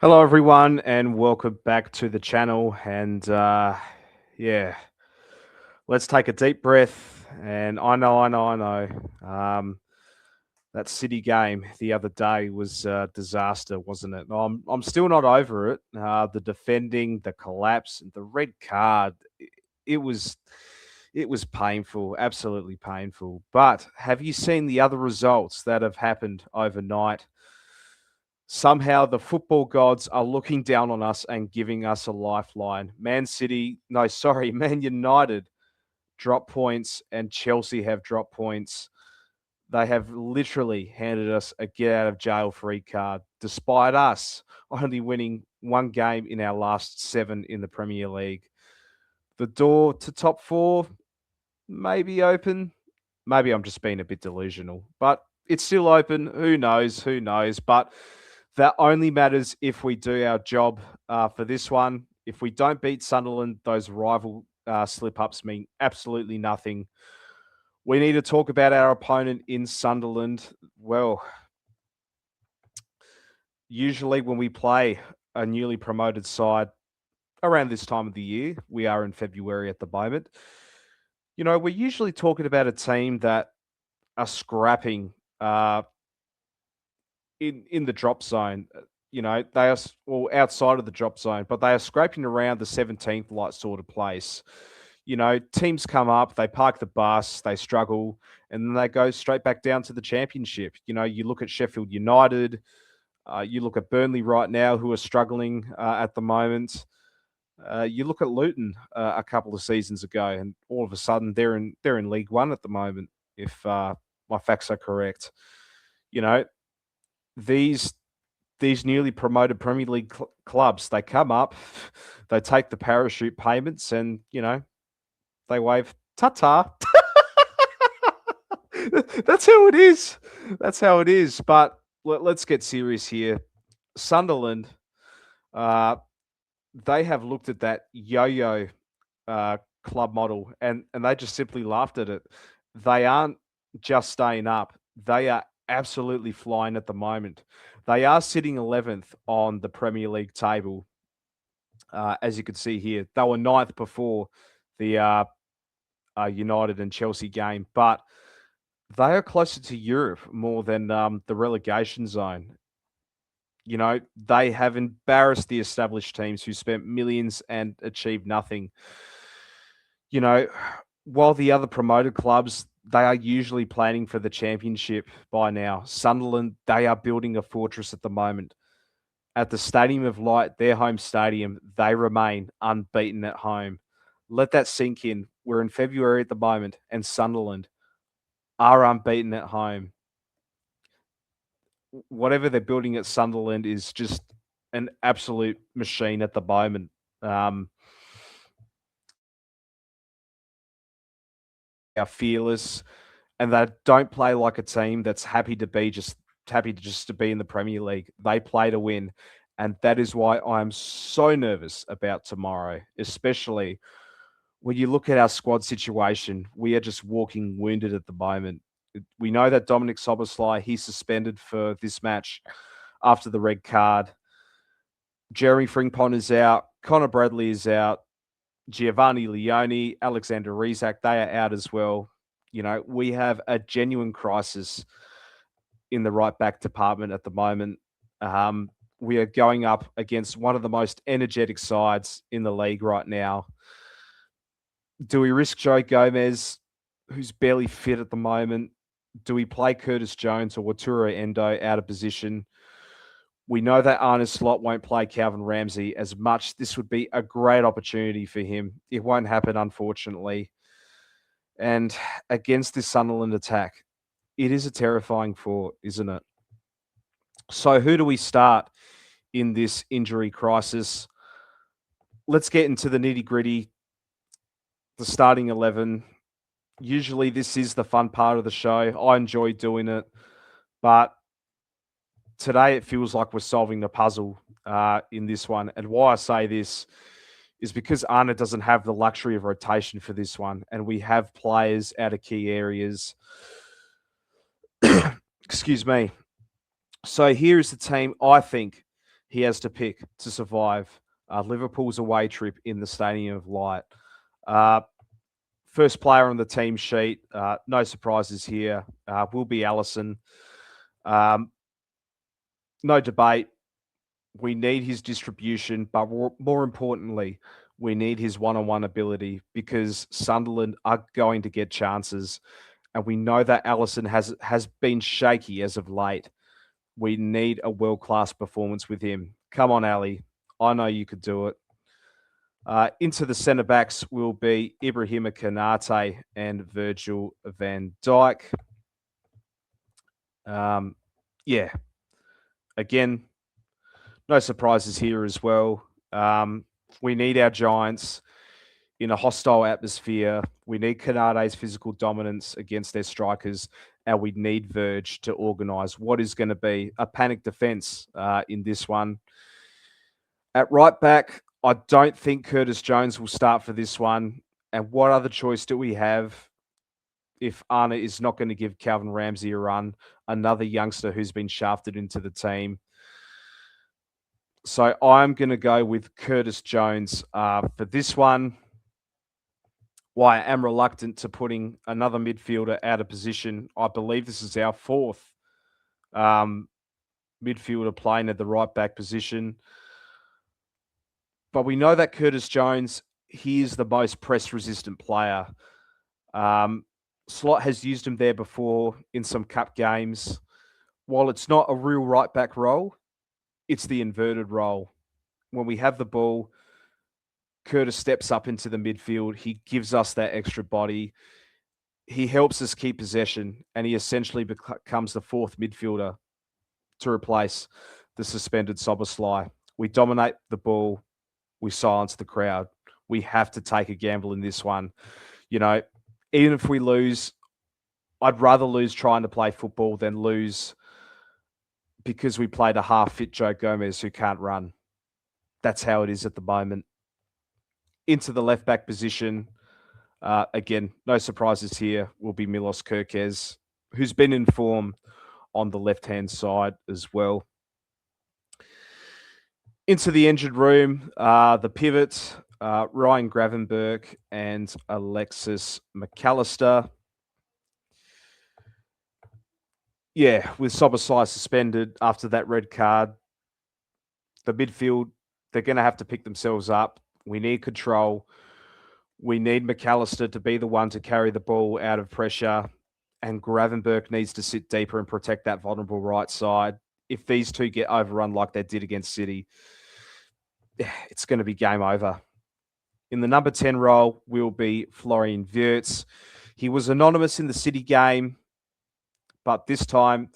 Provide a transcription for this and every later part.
Hello, everyone, and welcome back to the channel. Yeah, let's take a deep breath. And I know. That City game the other day was a disaster, wasn't it? I'm still not over it. The defending, the collapse, and the red card. It was it was painful, absolutely painful. But have you seen the other results that have happened overnight? Somehow the football gods are looking down on us and giving us a lifeline. Man City, no, sorry, Man United drop points and Chelsea have dropped points. They have literally handed us a get out of jail free card, despite us only winning one game in our last seven in the Premier League. The door to top four may be open. Maybe I'm just being a bit delusional, but it's still open. Who knows? Who knows? But that only matters if we do our job for this one. If we don't beat Sunderland, those rival slip ups mean absolutely nothing. We need to talk about our opponent in Sunderland. Well, usually when we play a newly promoted side around this time of the year, we are in February at the moment. We're usually talking about a team that are scrapping in the drop zone. They are outside of the drop zone, but they are scraping around the 17th light sort of place. Teams come up, they park the bus, they struggle, and then they go straight back down to the championship. You look at Sheffield United, you look at Burnley right now, who are struggling at the moment. You look at Luton a couple of seasons ago, and all of a sudden they're in League One at the moment. If my facts are correct, you know these these newly promoted Premier League clubs, they come up, they take the parachute payments, and they wave ta-ta. That's how it is. That's how it is. But let's get serious here. Sunderland, uh, they have looked at that yo-yo club model, and they just simply laughed at it. They aren't just staying up; they are absolutely flying at the moment. They are sitting 11th on the Premier League table, as you can see here. They were ninth before the United and Chelsea game, but they are closer to Europe more than the relegation zone. They have embarrassed the established teams who spent millions and achieved nothing. You know, while the other promoted clubs, they are usually planning for the championship by now. Sunderland, they are building a fortress at the moment. At the Stadium of Light, their home stadium, they remain unbeaten at home. Let that sink in. We're in February at the moment, and Sunderland are unbeaten at home. Whatever they're building at Sunderland is just an absolute machine at the moment. Um, are fearless, and they don't play like a team that's happy to just to be in the Premier League. They play to win, and that is why I'm so nervous about tomorrow, especially when you look at our squad situation. We are just walking wounded at the moment. We know that Dominic Soboslai, he's suspended for this match after the red card. Jeremy Frimpong is out. Connor Bradley is out. Giovanni Leone, Alexander Isak, they are out as well. We have a genuine crisis in the right back department at the moment. We are going up against one of the most energetic sides in the league right now. Do we risk Joe Gomez, who's barely fit at the moment? Do we play Curtis Jones or Wataru Endo out of position? We know that Arne Slot won't play Calvin Ramsey as much. This would be a great opportunity for him. It won't happen, unfortunately. And against this Sunderland attack, it is a terrifying thought, isn't it? So, who do we start in this injury crisis? Let's get into the nitty gritty, the starting 11. Usually, this is the fun part of the show. I enjoy doing it. But today, it feels like we're solving the puzzle in this one. And why I say this is because Arne doesn't have the luxury of rotation for this one. And we have players out of key areas. Excuse me. So here is the team I think he has to pick to survive Liverpool's away trip in the Stadium of Light. Uh, First player on the team sheet, no surprises here, will be Allison. Um, no debate. We need his distribution, but more importantly, we need his one-on-one ability because Sunderland are going to get chances, and we know that Allison has been shaky as of late. We need a world-class performance with him. Come on, Ali. I know you could do it. Into the centre backs will be Ibrahima Kanate and Virgil van Dijk. Yeah, again, no surprises here as well. We need our Giants in a hostile atmosphere. We need Canade's physical dominance against their strikers, and we need Verge to organise what is going to be a panic defence in this one. At right back, I don't think Curtis Jones will start for this one. And what other choice do we have if Arna is not going to give Calvin Ramsey a run, another youngster who's been shafted into the team? So I'm going to go with Curtis Jones for this one. Why I am reluctant to putting another midfielder out of position. I believe this is our fourth midfielder playing at the right back position. But we know that Curtis Jones, he is the most press-resistant player. Slot has used him there before in some cup games. While it's not a real right back role, it's the inverted role. When we have the ball, Curtis steps up into the midfield. He gives us that extra body. He helps us keep possession, and he essentially becomes the fourth midfielder to replace the suspended Soboslai. We dominate the ball. We silence the crowd. We have to take a gamble in this one. You know, even if we lose, I'd rather lose trying to play football than lose because we played a half-fit Joe Gomez who can't run. That's how it is at the moment. Into the left-back position, again, no surprises here, will be Milos Kerkez, who's been in form on the left-hand side as well. Into the engine room, the pivots, Ryan Gravenberg and Alexis McAllister. Yeah, with Soboslai suspended after that red card, the midfield, they're going to have to pick themselves up. We need control. We need McAllister to be the one to carry the ball out of pressure, and Gravenberg needs to sit deeper and protect that vulnerable right side. If these two get overrun like they did against City, it's going to be game over. In the number 10 role will be Florian Wirtz. He was anonymous in the City game, but this time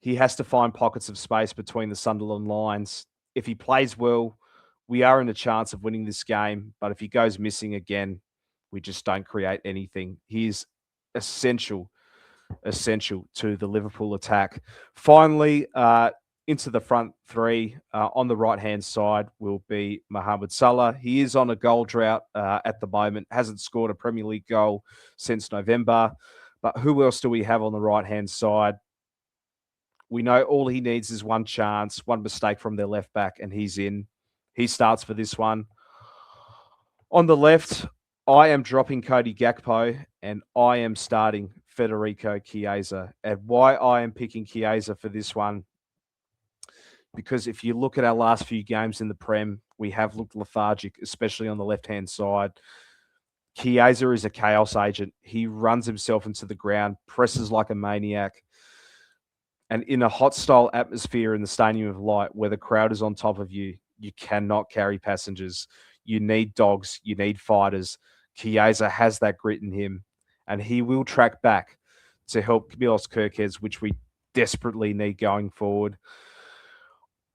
he has to find pockets of space between the Sunderland lines. If he plays well, we are in a chance of winning this game, but if he goes missing again, we just don't create anything. He is essential to the Liverpool attack. Finally, into the front three on the right-hand side will be Mohamed Salah. He is on a goal drought at the moment, hasn't scored a Premier League goal since November. But who else do we have on the right-hand side? We know all he needs is one chance, one mistake from their left back, and he's in. He starts for this one. On the left, I am dropping Cody Gakpo, and I am starting Federico Chiesa. And why I am picking Chiesa for this one, because if you look at our last few games in the Prem, we have looked lethargic, especially on the left-hand side. Chiesa is a chaos agent. He runs himself into the ground, presses like a maniac. And in a hostile atmosphere in the Stadium of Light where the crowd is on top of you, you cannot carry passengers. You need dogs. You need fighters. Chiesa has that grit in him, and he will track back to help Milos Kerkez, which we desperately need going forward.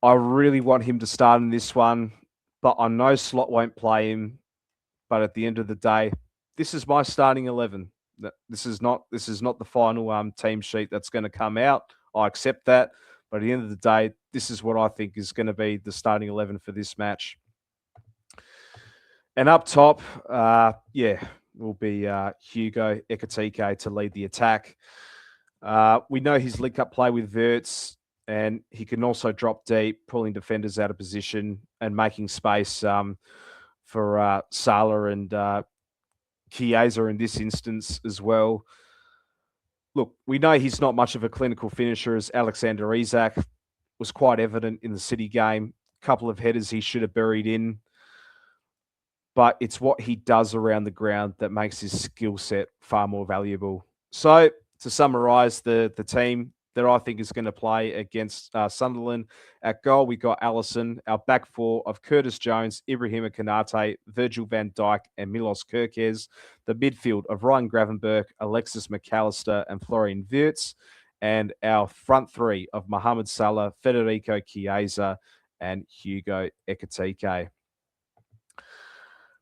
I really want him to start in this one, but I know Slot won't play him. But at the end of the day, this is my starting 11. This is not the final team sheet that's going to come out. I accept that. But at the end of the day, this is what I think is going to be the starting 11 for this match. And up top, will be Hugo Ekitike to lead the attack. We know his link-up play with Wirtz. and he can also drop deep, pulling defenders out of position and making space for Salah and Chiesa in this instance as well. Look, we know he's not much of a clinical finisher, as Alexander Isak was quite evident in the City game. A couple of headers he should have buried in, but it's what he does around the ground that makes his skill set far more valuable. So, to summarise the team that I think is going to play against Sunderland, at goal we got Alisson, our back four of Curtis Jones, Ibrahima Konate, Virgil van Dijk, and Milos Kerkez. The midfield of Ryan Gravenberch, Alexis McAllister, and Florian Wirtz. And our front three of Mohamed Salah, Federico Chiesa, and Hugo Ekitike.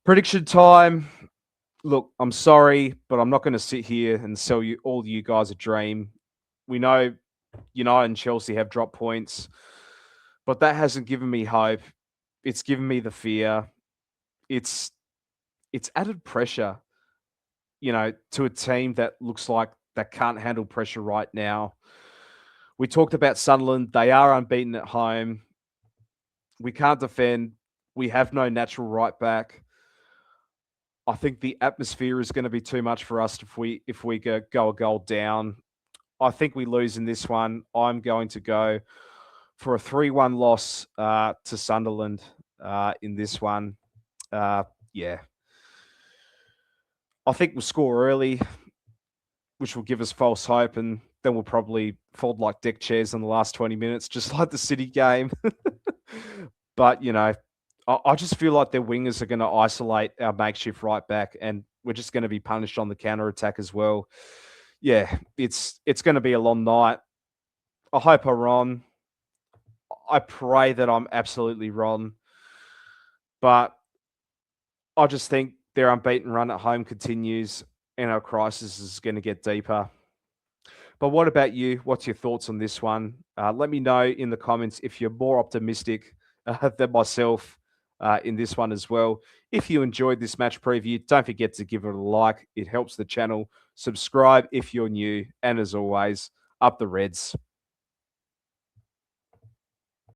Prediction time. Look, I'm sorry, but I'm not going to sit here and sell you all you guys a dream. We know United and Chelsea have dropped points, but that hasn't given me hope. It's given me the fear. It's added pressure, to a team that looks like that can't handle pressure right now. We talked about Sunderland. They are unbeaten at home. We can't defend. We have no natural right back. I think the atmosphere is going to be too much for us if we go a goal down. I think we lose in this one. I'm going to go for a 3-1 loss to Sunderland in this one. Yeah. I think we'll score early, which will give us false hope, and then we'll probably fold like deck chairs in the last 20 minutes, just like the City game. But, I just feel like their wingers are going to isolate our makeshift right back, and we're just going to be punished on the counter-attack as well. Yeah, it's going to be a long night. I hope I'm wrong. I pray that I'm absolutely wrong. But I just think their unbeaten run at home continues, and our crisis is going to get deeper. But what about you? What's your thoughts on this one? Let me know in the comments if you're more optimistic than myself in this one as well. If you enjoyed this match preview, don't forget to give it a like. It helps the channel. Subscribe if you're new. And as always, up the Reds.